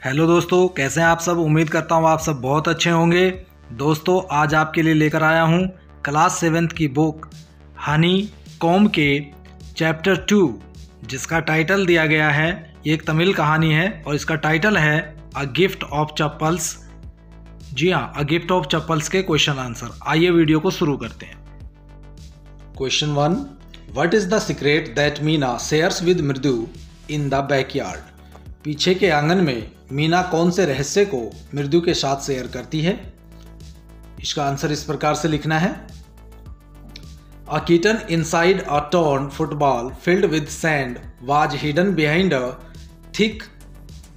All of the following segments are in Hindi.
हेलो दोस्तों, कैसे हैं आप सब। उम्मीद करता हूँ आप सब बहुत अच्छे होंगे। दोस्तों, आज आपके लिए लेकर आया हूँ क्लास 7th की बुक हनी कॉम के चैप्टर 2, जिसका टाइटल दिया गया है, ये एक तमिल कहानी है और इसका टाइटल है अ गिफ्ट ऑफ चप्पल्स। जी हाँ, अ गिफ्ट ऑफ चप्पल्स के क्वेश्चन आंसर। आइए वीडियो को शुरू करते हैं। Question 1, what is the secret that Meena shares with मृदु इन द बैकयार्ड। पीछे के आंगन में मीना कौन से रहस्य को मृदु के साथ शेयर करती है। इसका आंसर इस प्रकार से लिखना है। A kitten inside a torn football field with sand was hidden behind a thick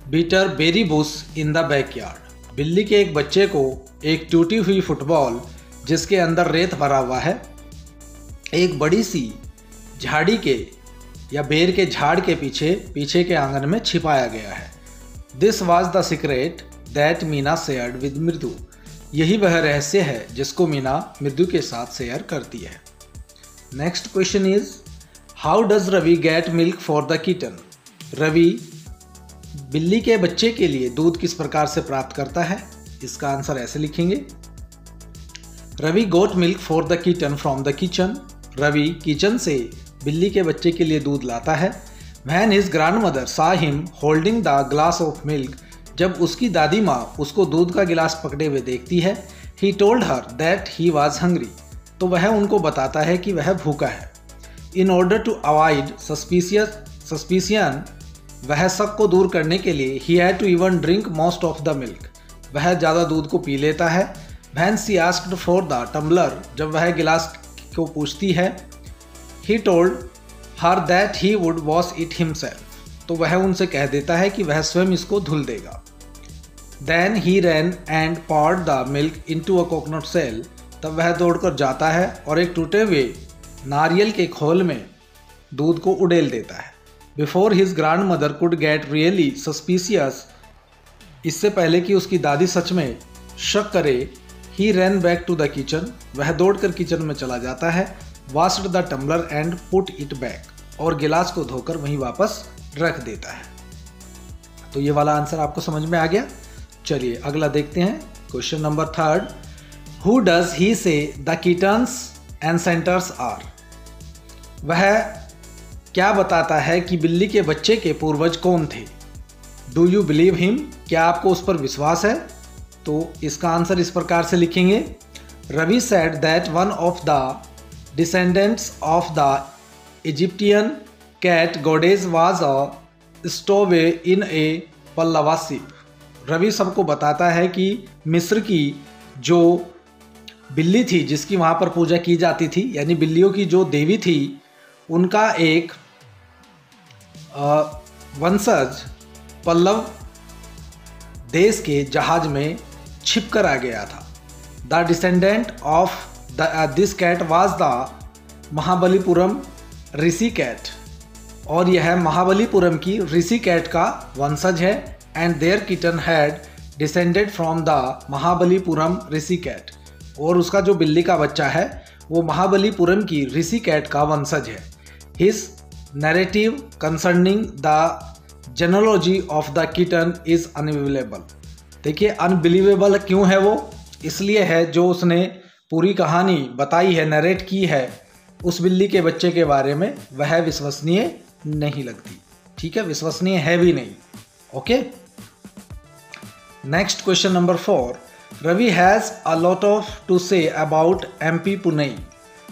bitter berry bush in the backyard. बिल्ली के एक बच्चे को एक टूटी हुई फुटबॉल जिसके अंदर रेत भरा हुआ है, एक बड़ी सी झाड़ी के या बेर के झाड़ के पीछे के आंगन में छिपाया गया है। This was the secret that Meena shared with मृदु। यही वह रहस्य है जिसको मीना मृदु के साथ शेयर करती है। Next question is, how does Ravi get milk for the kitten. Ravi बिल्ली के बच्चे के लिए दूध किस प्रकार से प्राप्त करता है। इसका आंसर ऐसे लिखेंगे। Ravi got milk for the kitten from the kitchen. Ravi kitchen से बिल्ली के बच्चे के लिए दूध लाता है। When his grandmother saw him holding the glass of milk, जब उसकी दादी माँ उसको दूध का गिलास पकड़े हुए देखती है, he told her that he was hungry, तो वह उनको बताता है कि वह भूखा है। In order to avoid suspicion, वह शक को दूर करने के लिए he had to even drink most of the milk, वह ज़्यादा दूध को पी लेता है। When she asked for the tumbler, जब वह गिलास को पूछती है, he told her that he would wash it himself, तो वह उनसे कह देता है कि वह स्वयं इसको धुल देगा। Then he ran and poured the milk into a coconut shell, तब वह दौड़कर जाता है और एक टूटे हुए नारियल के खोल में दूध को उड़ेल देता है। Before his grandmother could get really suspicious, इससे पहले कि उसकी दादी सच में शक करे, he ran back to the kitchen, वह दौड़कर किचन में चला जाता है। washed the tumbler and put it back, और गिलास को धोकर वहीं वापस रख देता है। तो ये वाला आंसर आपको समझ में आ गया। चलिए अगला देखते हैं। Question number 3, who does he से द किटन्स एंसेस्टर्स आर। वह क्या बताता है कि बिल्ली के बच्चे के पूर्वज कौन थे। डू यू बिलीव हिम, क्या आपको उस पर विश्वास है। तो इसका आंसर इस प्रकार से लिखेंगे। Ravi said that one of the descendants of the Egyptian cat goddess was a stowaway in a Pallava ship। Ravi सबको बताता है कि मिस्र की जो बिल्ली थी जिसकी वहाँ पर पूजा की जाती थी, यानी बिल्लियों की जो देवी थी, उनका एक वंशज पल्लव देश के जहाज में छिप कर आ गया था। The descendant of this cat was the Mahabalipuram Rishi cat, और यह महाबलीपुरम की ऋषि कैट का वंशज है। And their kitten had descended from the Mahabalipuram Rishi cat, और उसका जो बिल्ली का बच्चा है वो महाबलीपुरम की ऋषि कैट का वंशज है। His narrative concerning the genealogy of the kitten is unbelievable. देखिए अनबिलीवेबल क्यों है वो, इसलिए है जो उसने पूरी कहानी बताई है, नरेट की है उस बिल्ली के बच्चे के बारे में, वह विश्वसनीय नहीं लगती। ठीक है, विश्वसनीय है भी नहीं। Okay, next question number 4, Ravi has a lot of to say about MP Punai.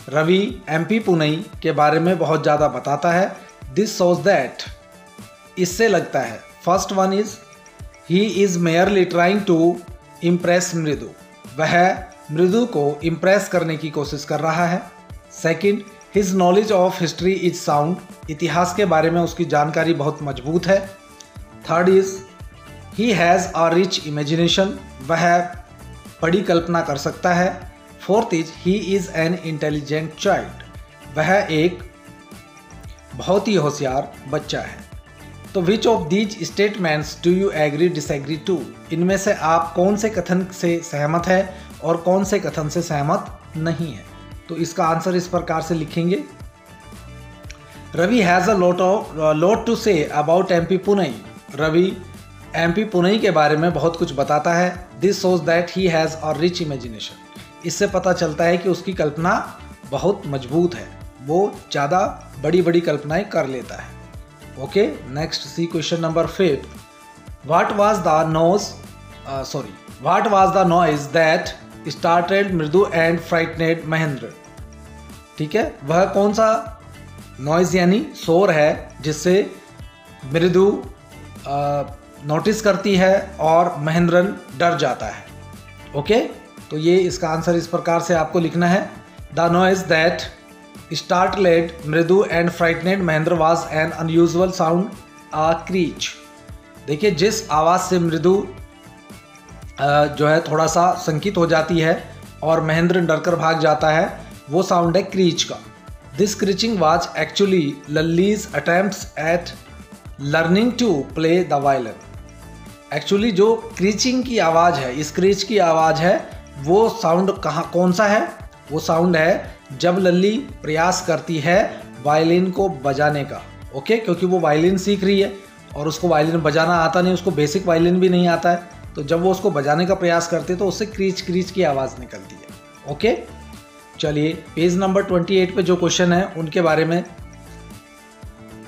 Ravi MP Punai के बारे में बहुत ज़्यादा बताता है। दिस शोज दैट, इससे लगता है। First one is, he is merely trying to impress Mridu, वह मृदु को इम्प्रेस करने की कोशिश कर रहा है। Second, his knowledge of history is sound, इतिहास के बारे में उसकी जानकारी बहुत मजबूत है। Third is, he has a rich imagination, वह बड़ी कल्पना कर सकता है। Fourth is, he is an intelligent child, वह एक बहुत ही होशियार बच्चा है। तो which of these statements do you agree disagree to, इनमें से आप कौन से कथन से सहमत है और कौन से कथन से सहमत नहीं है। तो इसका आंसर इस प्रकार से लिखेंगे। Ravi has a lot to say about MP Punai, Ravi MP Pune के बारे में बहुत कुछ बताता है। This shows that he has a rich imagination. इससे पता चलता है कि उसकी कल्पना बहुत मजबूत है, वो ज़्यादा बड़ी बड़ी कल्पनाएं कर लेता है। Okay, next see question number 5। What was the noise that started Mridu and frightened Mahendra. ठीक है, वह कौन सा नॉइज यानी शोर है जिससे मृदु नोटिस करती है और महेंद्रन डर जाता है। ओके, तो ये इसका आंसर इस प्रकार से आपको लिखना है। The noise that startled Mridu and frightened Mahendra was an unusual sound a screech. देखिए, जिस आवाज़ से मृदु जो है थोड़ा सा संकित हो जाती है और महेंद्र डरकर भाग जाता है, वो साउंड है क्रीच का। This screeching was actually Lalli's attempts at learning to play the violin. Actually जो क्रीचिंग की आवाज़ है, इस क्रीच की आवाज़ है, वो साउंड कौन सा है? वो साउंड है जब लल्ली प्रयास करती है वायलिन को बजाने का। ओके, क्योंकि वो वायलिन सीख रही है और उसको वायलिन बजाना आता नहीं, उसको बेसिक वायलिन भी नहीं आता है, तो जब वो उसको बजाने का प्रयास करती है तो उससे क्रीच क्रीच की आवाज़ निकलती है। ओके, चलिए पेज नंबर 28 पे जो क्वेश्चन है उनके बारे में।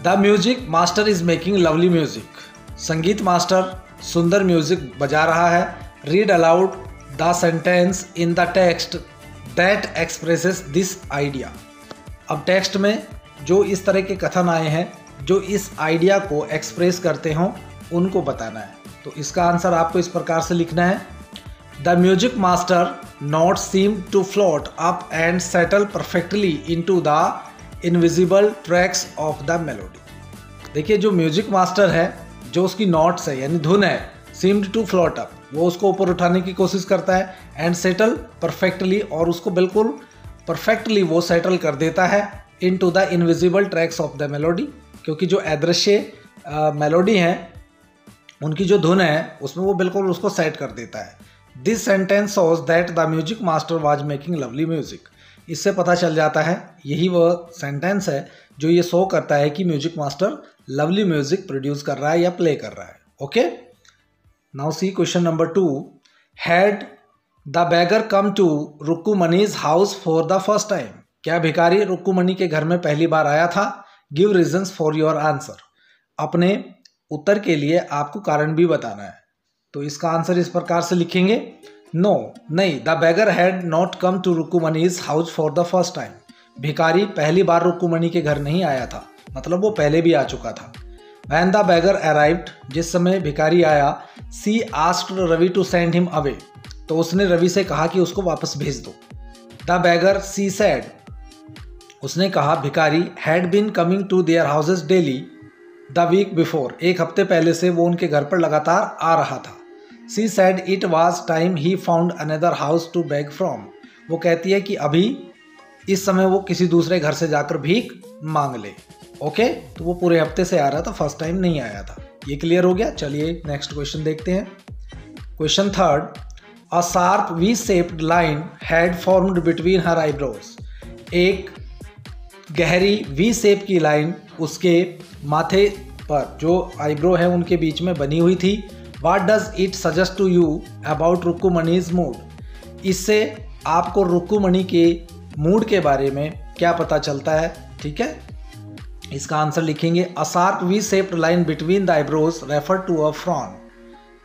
The music master is making lovely music. संगीत मास्टर सुंदर म्यूजिक बजा रहा है। Read aloud the sentence in the text that expresses this idea. अब टेक्स्ट में जो इस तरह के कथन आए हैं जो इस आइडिया को एक्सप्रेस करते हों उनको बताना है। तो इसका आंसर आपको इस प्रकार से लिखना है। The music master notes seem to float up and settle perfectly into the invisible tracks of the melody. देखिए, जो म्यूजिक मास्टर है, जो उसकी नोट्स है यानी धुन है, सीम्ड टू फ्लोट अप, वो उसको ऊपर उठाने की कोशिश करता है, एंड सेटल परफेक्टली, और उसको बिल्कुल परफेक्टली वो सेटल कर देता है into the invisible tracks of the melody, क्योंकि जो अदृश्य मेलोडी है उनकी जो धुन है उसमें वो बिल्कुल उसको सेट कर देता है। This sentence shows that the music master was making lovely music. इससे पता चल जाता है, यही वह सेंटेंस है जो ये शो करता है कि music master lovely music produce कर रहा है या प्ले कर रहा है। Okay, now see question number 2। Had the beggar come to Rukkumani's house for the first time. क्या भिखारी रुक्कुमणि के घर में पहली बार आया था? Give reasons for your answer. अपने उत्तर के लिए आपको कारण भी बताना है। तो इसका आंसर इस प्रकार से लिखेंगे। नो, नहीं, the beggar had not come to Rukkumani's house for the first time. भिखारी पहली बार रुक्कुमणि के घर नहीं आया था, मतलब वो पहले भी आ चुका था। When the beggar arrived, जिस समय भिखारी आया, she asked Ravi to send him away, तो उसने रवि से कहा कि उसको वापस भेज दो। The beggar, she said, उसने कहा भिखारी had been coming to their houses daily the week before, एक हफ्ते पहले से वो उनके घर पर लगातार आ रहा था। She said it was time he found another house to beg from, वो कहती है कि अभी इस समय वो किसी दूसरे घर से जाकर भीख मांग ले। ओके, तो वो पूरे हफ्ते से आ रहा था, फर्स्ट टाइम नहीं आया था। ये क्लियर हो गया। चलिए नेक्स्ट क्वेश्चन देखते हैं। Question 3। A sharp V shaped line had formed between her eyebrows. एक गहरी वी शेप की लाइन उसके माथे पर जो आईब्रो है उनके बीच में बनी हुई थी। What does it suggest to you about Rukkumani's mood. इससे आपको रुक्कुमणि के मूड के बारे में क्या पता चलता है? ठीक है, इसका आंसर लिखेंगे। A sharp V shaped line between the eyebrows refer to a frown.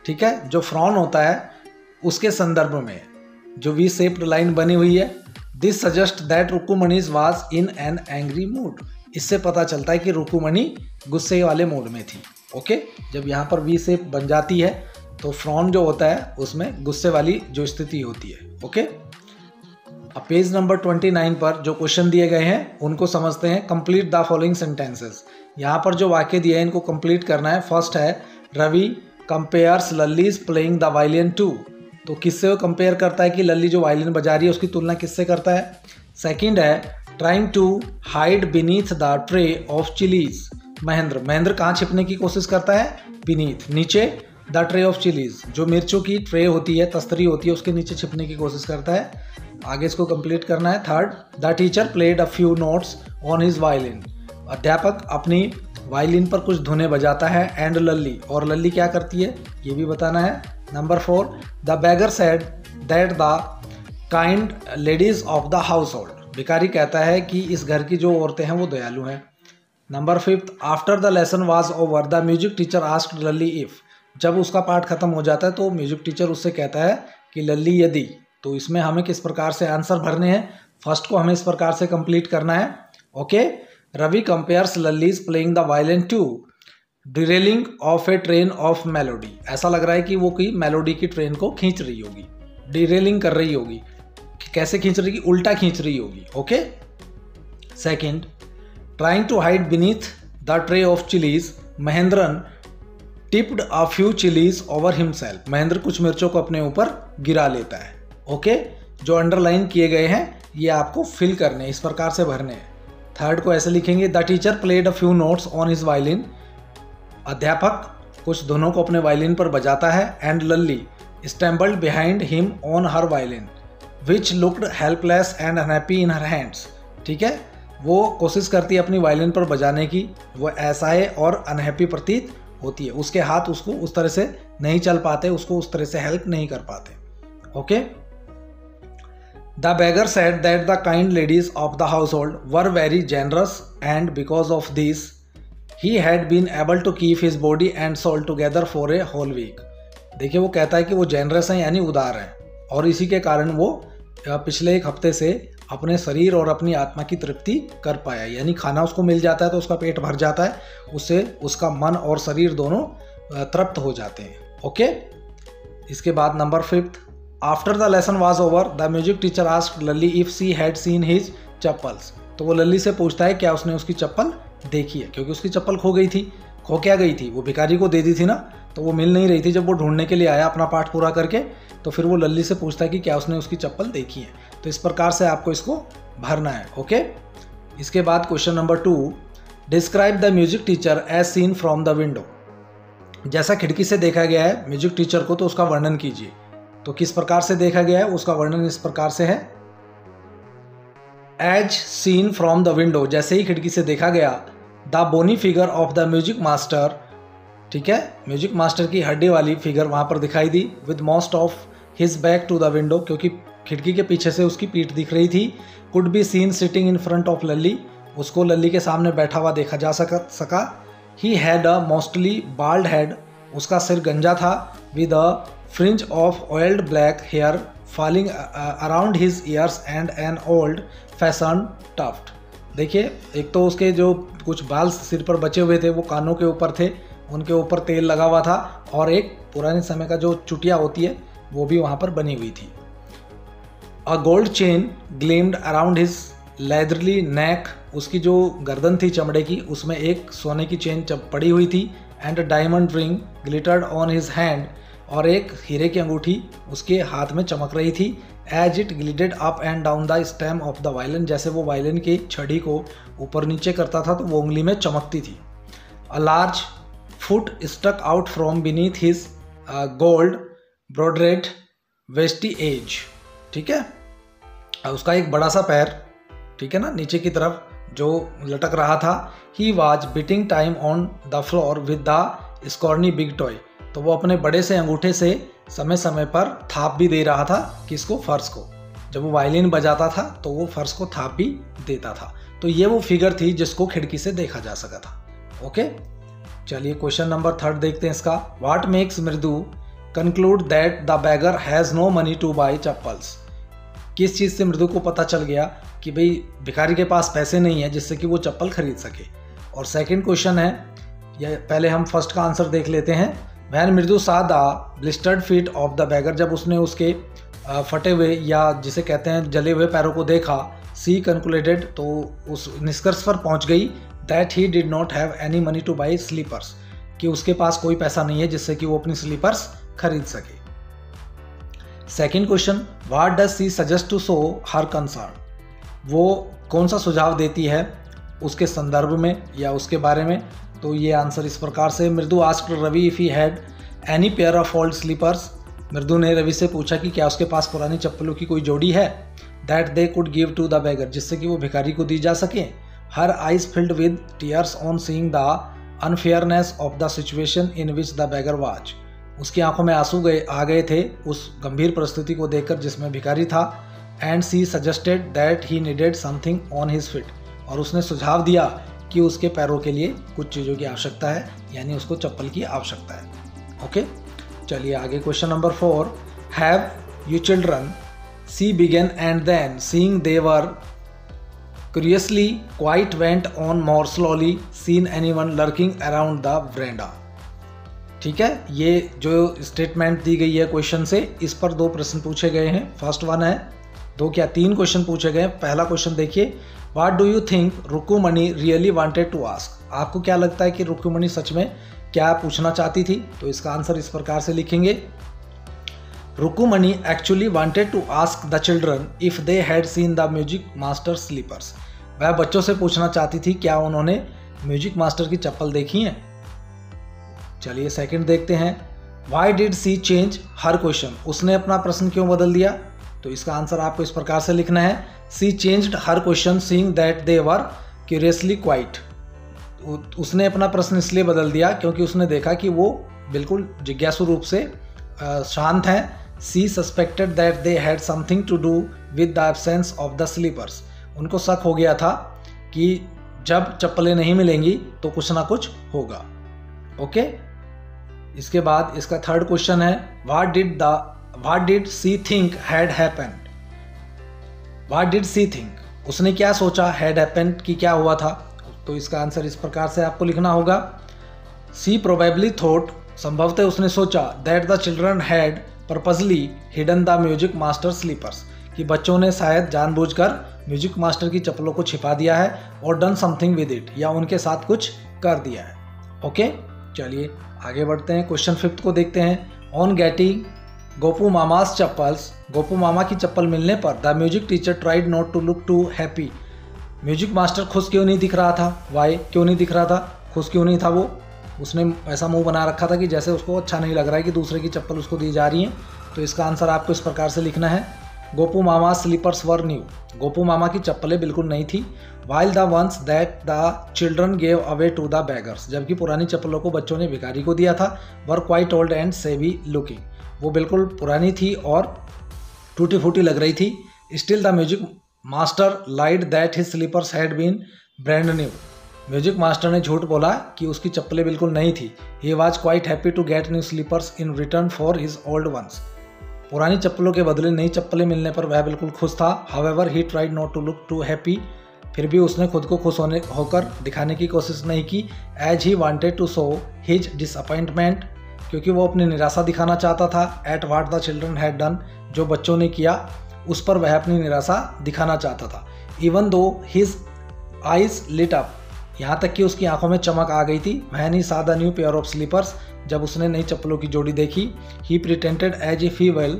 ठीक है, जो फ्रॉन होता है उसके संदर्भ में जो वी शेप्ड लाइन बनी हुई है। This suggest that Rukkumani's was in an angry mood. इससे पता चलता है कि रुक्कुमणि गुस्से वाले मूड में थी। ओके, जब यहाँ पर वी शेप बन जाती है तो फ्रॉन जो होता है उसमें गुस्से वाली जो स्थिति होती है। ओके, अब पेज नंबर 29 पर जो क्वेश्चन दिए गए हैं उनको समझते हैं। Complete the following sentences. यहाँ पर जो वाक्य दिए हैं इनको कंप्लीट करना है। फर्स्ट है Ravi compares Lalli's playing the violin to. तो किससे वो कंपेयर करता है कि लल्ली जो वायलिन बजा रही है उसकी तुलना किससे करता है? सेकंड है trying to hide beneath the tray of chillies. Mahendra कहाँ छिपने की कोशिश करता है? बीनीथ, नीचे। द ट्रे ऑफ चिलीज, जो मिर्चों की ट्रे होती है, तस्तरी होती है, उसके नीचे छिपने की कोशिश करता है। आगे इसको कंप्लीट करना है। Third, the teacher played a few notes on his violin. अध्यापक अपनी वायलिन पर कुछ धुनें बजाता है। एंड लल्ली, और लल्ली क्या करती है ये भी बताना है। Number 4, the beggar said that the kind ladies of the house hold, भिखारी कहता है कि इस घर की जो औरतें हैं वो दयालु हैं। Number 5, after the lesson was over the music teacher asked Lalli if, जब उसका पाठ खत्म हो जाता है तो म्यूजिक टीचर उससे कहता है कि लल्ली यदि, तो इसमें हमें किस प्रकार से आंसर भरने हैं, फर्स्ट को हमें इस प्रकार से कंप्लीट करना है। Okay, Ravi compares Lalli's playing the violin to derailing of a train of melody, ऐसा लग रहा है कि वो कोई मेलोडी की ट्रेन को खींच रही होगी, डिरेलिंग कर रही होगी। कैसे खींच रही होगी, उल्टा खींच रही होगी। Okay, second, trying to hide beneath the tray of chillies Mahendran tipped a few chillies over himself, Mahendra कुछ मिर्चों को अपने ऊपर गिरा लेता है। ओके, जो अंडरलाइन किए गए हैं ये आपको फिल करने, इस प्रकार से भरने हैं। थर्ड को ऐसे लिखेंगे, the teacher played a few notes on his violin, अध्यापक कुछ धुनों को अपने वायलिन पर बजाता है। And Lalli stumbled behind him on her violin which looked helpless and unhappy in her hands, ठीक है, वो कोशिश करती है अपनी वायलिन पर बजाने की, वो असहाय और अनहैप्पी प्रतीत होती है, उसके हाथ उसको उस तरह से नहीं चल पाते, उसको उस तरह से हेल्प नहीं कर पाते। Okay, the beggar said that the kind ladies of the household were very generous and because of this he had been able to keep his body and soul together for a whole week. देखिए, वो कहता है कि वो जेनरस हैं यानी उदार हैं, और इसी के कारण वो पिछले एक हफ्ते से अपने शरीर और अपनी आत्मा की तृप्ति कर पाया, यानी खाना उसको मिल जाता है तो उसका पेट भर जाता है, उससे उसका मन और शरीर दोनों तृप्त हो जाते हैं। ओके, इसके बाद number 5, after the lesson was over the music teacher asked Lalli if she had seen his chappals, तो वो लल्ली से पूछता है क्या उसने उसकी चप्पल देखी है, क्योंकि उसकी चप्पल खो गई थी। खो क्या गई थी, वो भिखारी को दे दी थी ना, तो वो मिल नहीं रही थी। जब वो ढूंढने के लिए आया अपना पाठ पूरा करके, तो फिर वो लल्ली से पूछता है कि क्या उसने उसकी चप्पल देखी है। तो इस प्रकार से आपको इसको भरना है। ओके, इसके बाद question number 2, describe the music teacher as seen from the window, जैसा खिड़की से देखा गया है म्यूजिक टीचर को, तो उसका वर्णन कीजिए। तो किस प्रकार से देखा गया है, उसका वर्णन इस प्रकार से है, as seen from the window, जैसे ही खिड़की से देखा गया, the bony figure of the music master, ठीक है, म्यूजिक मास्टर की हड्डी वाली फिगर वहाँ पर दिखाई दी, with most of his back to the window, क्योंकि खिड़की के पीछे से उसकी पीठ दिख रही थी। Could be seen sitting in front of Lalli, उसको लल्ली के सामने बैठा हुआ देखा जा सका। He had a mostly bald head, उसका सिर गंजा था, with a fringe of oiled black hair falling around his ears and an old fashion tuft. देखिए, एक तो उसके जो कुछ बाल सिर पर बचे हुए थे वो कानों के ऊपर थे, उनके ऊपर तेल लगा हुआ था, और एक पुराने समय का जो चुटिया होती है वो भी वहाँ पर बनी हुई थी। A gold chain gleamed around his leathery neck, उसकी जो गर्दन थी चमड़े की, उसमें एक सोने की चेन पड़ी हुई थी। And diamond ring glittered on his hand, और एक हीरे की अंगूठी उसके हाथ में चमक रही थी। As it glided up and down the stem of the violin, जैसे वो वायलिन की छड़ी को ऊपर नीचे करता था तो वो उंगली में चमकती थी। A large foot stuck out from beneath his gold bordered vesti edge, ठीक है, उसका एक बड़ा सा पैर, ठीक है ना, नीचे की तरफ जो लटक रहा था। He was beating time on the floor with the scrawny big toe, तो वो अपने बड़े से अंगूठे से समय समय पर थाप भी दे रहा था किसको, फर्श को। जब वो वायलिन बजाता था तो वो फर्श को थाप भी देता था। तो ये वो फिगर थी जिसको खिड़की से देखा जा सका था। ओके, चलिए क्वेश्चन नंबर 3 देखते हैं इसका। What makes Mridu conclude that the beggar has no money to buy chappals, किस चीज़ से मृदु को पता चल गया कि भाई भिखारी के पास पैसे नहीं है जिससे कि वो चप्पल खरीद सके। और सेकंड क्वेश्चन है, या पहले हम फर्स्ट का आंसर देख लेते हैं। वैन मृदु सा the blistered feet of the beggar, जब उसने उसके फटे हुए या जिसे कहते हैं जले हुए पैरों को देखा, सी कंक्लूडेड, तो उस निष्कर्ष पर पहुंच गई that he did not have any money to buy slippers, कि उसके पास कोई पैसा नहीं है जिससे कि वो अपनी स्लीपर्स खरीद सके। Second question, what does she suggest to show her concern, वो कौन सा सुझाव देती है उसके संदर्भ में या उसके बारे में। तो ये आंसर इस प्रकार से, Mridu asked Ravi if he had any pair of old slippers, Mridu ने रवि से पूछा कि क्या उसके पास पुरानी चप्पलों की कोई जोड़ी है, that they could give to the beggar, जिससे कि वो भिखारी को दी जा सके। Her eyes filled with tears on seeing the unfairness of the situation in which the beggar was. उसकी आंखों में आंसू आ गए थे उस गंभीर परिस्थिति को देखकर जिसमें भिखारी था। And she suggested that he needed something on his feet, और उसने सुझाव दिया कि उसके पैरों के लिए कुछ चीज़ों की आवश्यकता है, यानी उसको चप्पल की आवश्यकता है। ओके, चलिए आगे question number 4। Have you children she began and then seeing they were curiously quite went on more slowly seen anyone lurking around the veranda। ठीक है, ये जो स्टेटमेंट दी गई है क्वेश्चन से, इस पर 2 प्रश्न पूछे गए हैं। फर्स्ट वन है, 2 क्या 3 क्वेश्चन पूछे गए हैं। पहला क्वेश्चन देखिए, what do you think Rukmini really wanted to ask. आपको क्या लगता है कि रुक्मिणी सच में क्या पूछना चाहती थी? तो इसका आंसर इस प्रकार से लिखेंगे, Rukmini actually wanted to ask the children if they had seen the music master slippers. वह बच्चों से पूछना चाहती थी क्या उन्होंने म्यूजिक मास्टर की चप्पल देखी है। चलिए सेकंड देखते हैं, why did she change her question. उसने अपना प्रश्न क्यों बदल दिया? तो इसका आंसर आपको इस प्रकार से लिखना है, she changed her question seeing that they were curiously quiet. उसने अपना प्रश्न इसलिए बदल दिया क्योंकि उसने देखा कि वो बिल्कुल जिज्ञासु रूप से शांत हैं। She suspected that they had something to do with the absence of the slippers. उनको शक हो गया था कि जब चप्पलें नहीं मिलेंगी तो कुछ ना कुछ होगा। ओके, इसके बाद इसका थर्ड क्वेश्चन है, what did she think had happened. What did she think, उसने क्या सोचा हैड हैपेंड कि क्या हुआ था। तो इसका आंसर इस प्रकार से आपको लिखना होगा, सी प्रोबेबली थॉट, संभवतः उसने सोचा, that the children had purposely hidden the music master slippers, कि बच्चों ने शायद जानबूझकर म्यूजिक मास्टर की चप्पलों को छिपा दिया है और डन समथिंग विद इट, या उनके साथ कुछ कर दिया है। ओके, चलिए आगे बढ़ते हैं। क्वेश्चन 5 को देखते हैं, ऑन गेटिंग गोपू मामास चप्पल्स, गोपू मामा की चप्पल मिलने पर the music teacher tried not to look too happy. Music master खुश क्यों नहीं दिख रहा था? वाई, क्यों नहीं दिख रहा था? खुश क्यों नहीं था वो? उसने ऐसा मुंह बना रखा था कि जैसे उसको अच्छा नहीं लग रहा है कि दूसरे की चप्पल उसको दी जा रही है। तो इसका आंसर आपको इस प्रकार से लिखना है, Gopu Mama slippers were new. Gopu मामा की चप्पलें बिल्कुल नई थी। While the ones that the children gave away to the beggars, जबकि पुरानी चप्पलों को बच्चों ने भिखारी को दिया था। वर क्वाइट ओल्ड एंड सेवी लुकिंग, वो बिल्कुल पुरानी थी और टूटी फूटी लग रही थी। Still the music master lied that his slippers had been brand new. Music master ने झूठ बोला कि उसकी चप्पलें बिल्कुल नई थी। He was quite happy to get new slippers in return for his old ones. पुरानी चप्पलों के बदले नई चप्पलें मिलने पर वह बिल्कुल खुश था। However he tried not to look too happy, फिर भी उसने खुद को खुश होकर दिखाने की कोशिश नहीं की। As he wanted to show his disappointment, क्योंकि वो अपनी निराशा दिखाना चाहता था। At what the children had done, जो बच्चों ने किया उस पर वह अपनी निराशा दिखाना चाहता था। Even though his eyes lit up, यहाँ तक कि उसकी आंखों में चमक आ गई थी। वह नहीं सादा न्यू पेयर ऑफ स्लीपर्स, जब उसने नई चप्पलों की जोड़ी देखी। He pretended as if he will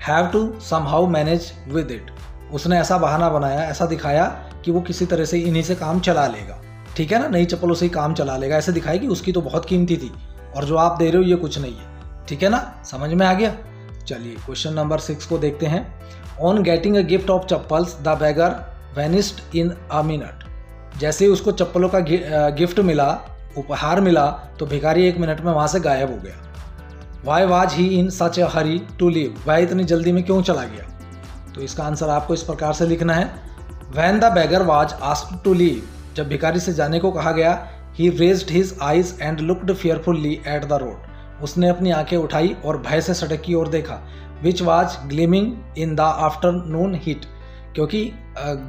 have to somehow manage with it, उसने ऐसा बहाना बनाया, ऐसा दिखाया कि वो किसी तरह से इन्हीं से काम चला लेगा। ठीक है ना, नई चप्पलों से ही काम चला लेगा, ऐसे दिखाई कि उसकी तो बहुत कीमती थी और जो आप दे रहे हो ये कुछ नहीं है। ठीक है ना, समझ में आ गया। चलिए क्वेश्चन नंबर 6 को देखते हैं। On getting a gift of chappals the beggar vanished in a minute, जैसे ही उसको चप्पलों का गिफ्ट मिला, उपहार मिला, तो भिखारी 1 मिनट में वहाँ से गायब हो गया। Why was he in such a hurry to leave, वह इतनी जल्दी में क्यों चला गया। तो इसका आंसर आपको इस प्रकार से लिखना है, when the beggar was asked to leave, जब भिखारी से जाने को कहा गया, he raised his eyes and looked fearfully at the road, उसने अपनी आंखें उठाई और भय से सड़क की ओर देखा। Which was gleaming in the afternoon heat, क्योंकि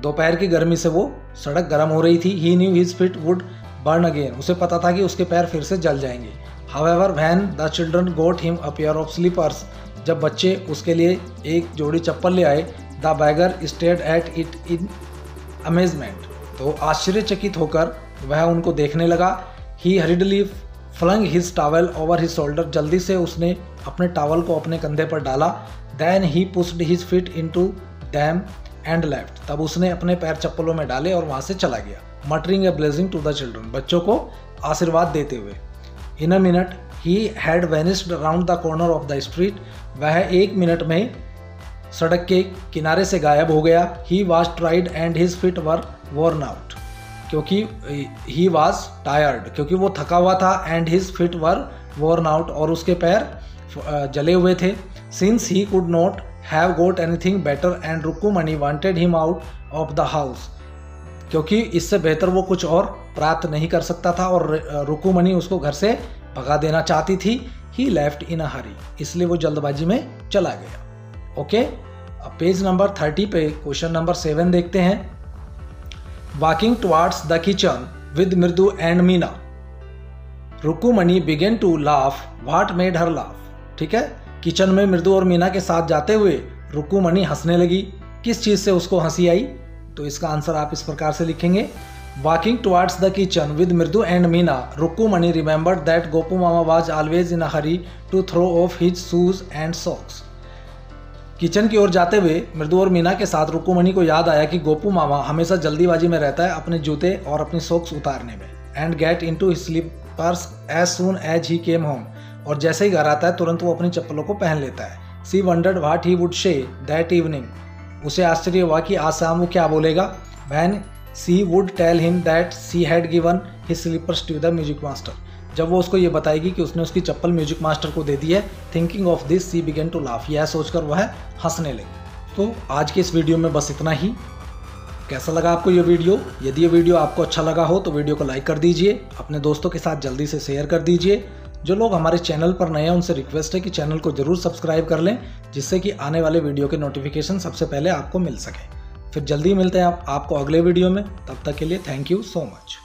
दोपहर की गर्मी से वो सड़क गर्म हो रही थी। He knew his feet would burn again, उसे पता था कि उसके पैर फिर से जल जाएंगे। However when the children got him a pair of slippers, जब बच्चे उसके लिए एक जोड़ी चप्पल ले आए, the beggar stared at it in amazement, तो आश्चर्यचकित होकर वह उनको देखने लगा। He hurriedly flung his towel over his shoulder, जल्दी से उसने अपने टॉवल को अपने कंधे पर डाला। Then he pushed his feet into them and left, तब उसने अपने पैर चप्पलों में डाले और वहां से चला गया। Muttering a blessing to the children, बच्चों को आशीर्वाद देते हुए। In a minute he had vanished around the corner of the street, वह 1 मिनट में सड़क के किनारे से गायब हो गया। He was tired and his feet were worn out, क्योंकि ही वॉज टायर्ड, क्योंकि वो थका हुआ था, and his feet were worn out, और उसके पैर जले हुए थे। Since he could not have got anything better and Rukkumani wanted him out of the house, क्योंकि इससे बेहतर वो कुछ और प्राप्त नहीं कर सकता था और रुक्कुमणी उसको घर से भगा देना चाहती थी। ही लेफ्ट इन अ हरी, इसलिए वो जल्दबाजी में चला गया। ओके, अब पेज नंबर 30 पे क्वेश्चन नंबर 7 देखते हैं। Walking towards the kitchen with Mridu and Meena, Rukkumani began to laugh, what made her laugh. ठीक है, किचन में मृदु और मीना के साथ जाते हुए रुक्कुमणी हंसने लगी। किस चीज़ से उसको हंसी आई? तो इसका आंसर आप इस प्रकार से लिखेंगे, walking towards the kitchen with Mridu and Meena, Rukkumani remembered that Gopu Mama was always in a hurry to throw off his shoes and socks. Kitchen की ओर जाते हुए मृदु और मीना के साथ रुक्कुमणी को याद आया कि गोपू मामा हमेशा जल्दीबाजी में रहता है अपने जूते और अपनी सॉक्स उतारने में। And get into his slippers as soon as he came home, और जैसे ही घर आता है तुरंत वो अपनी चप्पलों को पहन लेता है। She wondered what he would say that evening, उसे आश्चर्य हुआ कि आज शाम वो क्या बोलेगा। When she would tell him that she had given his slippers to the music master, जब वो उसको ये बताएगी कि उसने उसकी चप्पल म्यूजिक मास्टर को दे दी है। Thinking of this she began to laugh, यह सोचकर वह हंसने लगी। तो आज के इस वीडियो में बस इतना ही। कैसा लगा आपको ये वीडियो? यदि ये वीडियो आपको अच्छा लगा हो तो वीडियो को लाइक कर दीजिए, अपने दोस्तों के साथ जल्दी से शेयर कर दीजिए। जो लोग हमारे चैनल पर नए हैं उनसे रिक्वेस्ट है कि चैनल को जरूर सब्सक्राइब कर लें, जिससे कि आने वाले वीडियो के नोटिफिकेशन सबसे पहले आपको मिल सके। फिर जल्दी मिलते हैं आपको अगले वीडियो में, तब तक के लिए थैंक यू सो मच।